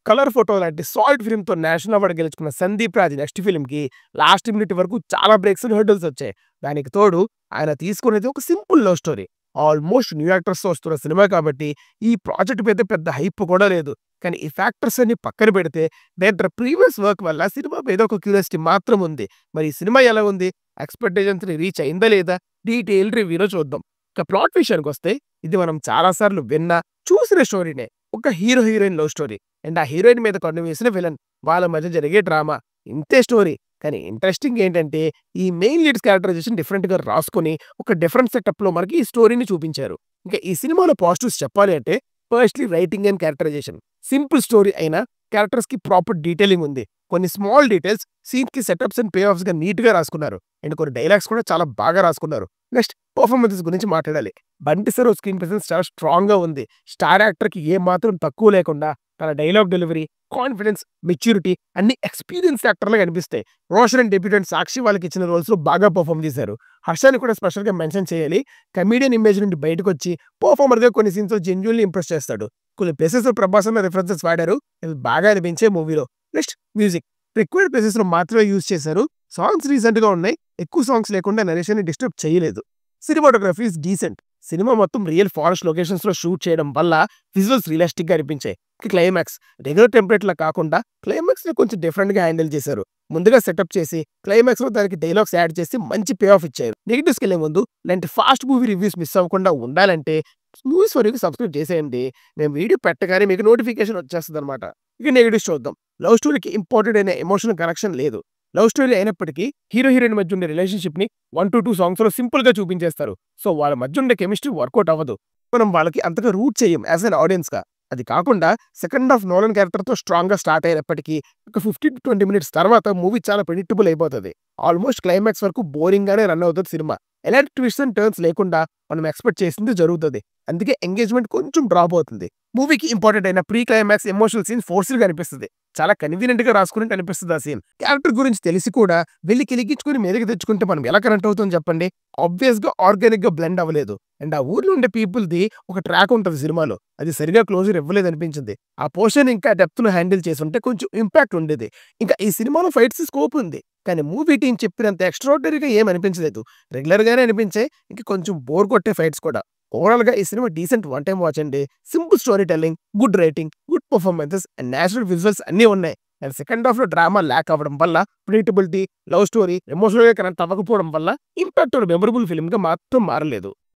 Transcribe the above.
Colour photo లాంటి solid ఫిల్మ్‌తో national award గెలుచుకున్న సందీప్ రాజ్ నెక్స్ట్ ఫిల్మ్‌కి లాస్ట్ మినిట్ వరకు చాలా బ్రేక్స్ అండ్ హర్డిల్స్ వచ్చాయి. దానికి తోడు ఆయన తీసుకునేది ఒక simple love story. Almost new యాక్టర్స్‌తో వస్తున్న సినిమా కాబట్టి ఈ ప్రాజెక్ట్ మీద పెద్ద హైప్ కూడా లేదు. కానీ ఈ ఫ్యాక్టర్స్ అన్ని పక్కన పెడితే డైరెక్టర్ ప్రీవియస్ వర్క్ వల్ల సినిమా మీద ఒక క్యూరియాసిటీ మాత్రం ఉంది. మరి ఈ సినిమా ఎలా ఉంది? ఎక్స్‌పెక్టేషన్స్‌ని రీచ్ అయిందా లేదా? డీటెయిల్ రివ్యూలో చూద్దాం. ఇక ప్లాట్ విషయానికొస్తే ఇది మనం చాలా సార్లు విన్న, చూసిన స్టోరీనే. ఒక hero heroine love story. And ఆ హీరోయిన్ మీద కన్ను వేసిన విలన్. వాళ్ళ మధ్య జరిగే డ్రామా. ఇంతే స్టోరీ. కానీ ఇంట్రెస్టింగ్ ఏంటంటే ఈ మెయిన్ లీడ్స్ క్యారెక్టరైజేషన్ డిఫరెంట్‌గా రాసుకొని ఒక డిఫరెంట్ సెటప్‌లో మనకి ఈ స్టోరీని చూపించారు. ఇంకా ఈ సినిమాలో పాజిటివ్స్ చెప్పాలి అంటే firstly writing and characterisation. Simple story అయినా క్యారెక్టర్స్‌కి ప్రాపర్ డీటెయిలింగ్ ఉంది. కొన్ని స్మాల్ డీటెయిల్స్ సీన్‌కి సెటప్స్ అండ్ పే ఆఫ్స్‌గా నీట్‌గా రాసుకున్నారు. అండ్ కొన్ని డైలాగ్స్ కూడా చాలా బాగా రాసుకున్నారు. నెక్స్ట్ పర్ఫార్మెన్సెస్ గురించి మాట్లాడాలి. బంటి సరోజ్ స్క్రీన్ ప్రెజెన్స్ చాలా స్ట్రాంగ్‌గా ఉంది. స్టార్ యాక్టర్‌కి ఏ మాత్రం తక్కువ లేకుండా తన డైలాగ్ డెలివరీ, కాన్ఫిడెన్స్, మెచ్యూరిటీ అన్ని ఎక్స్‌పీరియన్స్ యాక్టర్‌లాగా అనిపిస్తాయి. రోషన్ అండ్ డెబ్యూటెంట్ సాక్షి వాళ్ళకిచ్చిన రోల్స్‌లో బాగా పర్ఫార్మ్ చేశారు. హర్షని కూడా స్పెషల్‌గా మెన్షన్ చేయాలి. కమెడియన్ ఇమేజ్ నుండి బయటకొచ్చి పర్ఫార్మర్‌గా కొన్ని సీన్స్‌లో జెన్యూన్‌లీ ఇంప్రెస్ చేస్తాడు. కొన్ని ప్లేసెస్‌లో ప్రభాస్ అన్న రిఫరెన్సెస్ వాడారు. ఇవి బాగా అనిపించే మూవీలో. Next music. రిక్వైర్డ్ ప్లేసెస్‌లో మాత్రమే యూజ్ చేశారు. సాంగ్స్ రీసెంట్‌గా ఉన్నాయి. ఎక్కువ సాంగ్స్ లేకుండా నరేషన్‌ని డిస్టర్బ్ చేయలేదు. Cinematography is decent. సినిమా మొత్తం రియల్ ఫారెస్ట్ లొకేషన్స్‌లో షూట్ చేయడం వల్ల విజువల్స్ రియలిస్టిక్‌గా అనిపించాయి. క్లైమాక్స్ రెగ్యులర్ టెంప్లేట్‌లా కాకుండా క్లైమాక్స్‌ని కొంచెం డిఫరెంట్‌గా హ్యాండిల్ చేశారు. ముందుగా సెటప్ చేసి క్లైమాక్స్‌లో దానికి డైలాగ్స్ యాడ్ చేసి మంచి పే ఆఫ్ ఇచ్చారు. నెగెటివ్స్‌కెళ్ళే ముందు ఇలాంటి ఫాస్ట్ మూవీ రివ్యూస్ మిస్ అవ్వకుండా ఉండాలంటే మూవీస్ వరకు సబ్స్క్రైబ్ చేసేయండి. నేను వీడియో పెట్టగానే మీకు నోటిఫికేషన్ వచ్చేస్తదనమాట. ఇక నెగెటివ్స్ చూద్దాం. లవ్ స్టోరీకి ఇంపార్టెంట్ అయిన ఎమోషనల్ కనెక్షన్ లేదు. లవ్ స్టోరీ అయినప్పటికీ హీరో హీరోయిన్ మధ్య ఉండే రిలేషన్‌షిప్‌ని 1-2 సాంగ్స్‌లో సింపుల్‌గా చూపించేస్తారు. సో వాళ్ళ మధ్య ఉండే కెమిస్ట్రీ వర్కౌట్ అవ్వదు. మనం వాళ్ళకి అంతగా రూట్ చేయం యాస్ ఎన్ ఆడియన్స్‌గా. అది కాకుండా సెకండ్ హాఫ్ నోలన్ క్యారెక్టర్‌తో స్ట్రాంగ్‌గా స్టార్ట్ అయినప్పటికీ ఒక 15-20 మినిట్స్ తర్వాత మూవీ చాలా ప్రెడిక్టబుల్ అయిపోతది. ఆల్మోస్ట్ క్లైమాక్స్ వరకు బోరింగ్‌గానే రన్ అవుతది సినిమా. ఎలాంటి ట్విస్ట్ అండ్ టర్న్స్ లేకుండా మనం ఎక్స్‌పెక్ట్ చేసింది జరుగుతది. అందుకే ఎంగేజ్‌మెంట్ కొంచెం డ్రాప్ అవుతుంది. మూవీకి ఇంపార్టెంట్ అయిన ప్రీ క్లైమాక్స్ ఎమోషనల్ సీన్ ఫోర్స్‌డ్‌గా అనిపిస్తది. చాలా కన్వీనియంట్‌గా రాసుకున్నట్టు అనిపిస్తది ఆ సీన్. క్యారెక్టర్ గురించి తెలిసి కూడా వెళ్లి కిలికించుకొని మీదకి తెచ్చుకుంటే మనం ఎలా కనెక్ట్ అవుతాం చెప్పండి? ఆబ్వియస్‌గా ఆర్గానిక్‌గా బ్లెండ్ అవ్వలేదు. అండ్ ఆ ఊర్లో ఉండే పీపుల్‌ది ఒక ట్రాక్ ఉంటది సినిమాలో. అది సరిగ్గా క్లోజర్ ఇవ్వలేదనిపించింది. ఆ పోర్షన్ ఇంకా డెప్త్‌లో హ్యాండిల్ చేసుంటే కొంచెం ఇంపాక్ట్ ఉండేది. ఇంకా ఈ సినిమాలో ఫైట్స్ స్కోప్ ఉంది. కానీ మూవీ టీమ్ చెప్పినంత ఎక్స్‌ట్రార్డినరీగా ఏం అనిపించలేదు. రెగ్యులర్‌గానే అనిపించాయి. ఇంకా కొంచెం బోర్ కొట్టే ఫైట్స్ కూడా. ఓవరాల్‌గా ఈ సినిమా డీసెంట్ వన్ టైమ్ వాచ్ అండి. Simple story telling, good writing, good performances and natural visuals అన్నీ ఉన్నాయి. అండ్ సెకండ్ హాఫ్‌లో డ్రామా ల్యాక్ అవ్వడం వల్ల ప్రెడిక్టబిలిటీ, లవ్ స్టోరీ ఎమోషనల్‌గా కనెక్ట్ అవ్వకపోవడం వల్ల ఇంపాక్ట్ మెమరబుల్ ఫిల్మ్‌గా మాత్రం మారలేదు.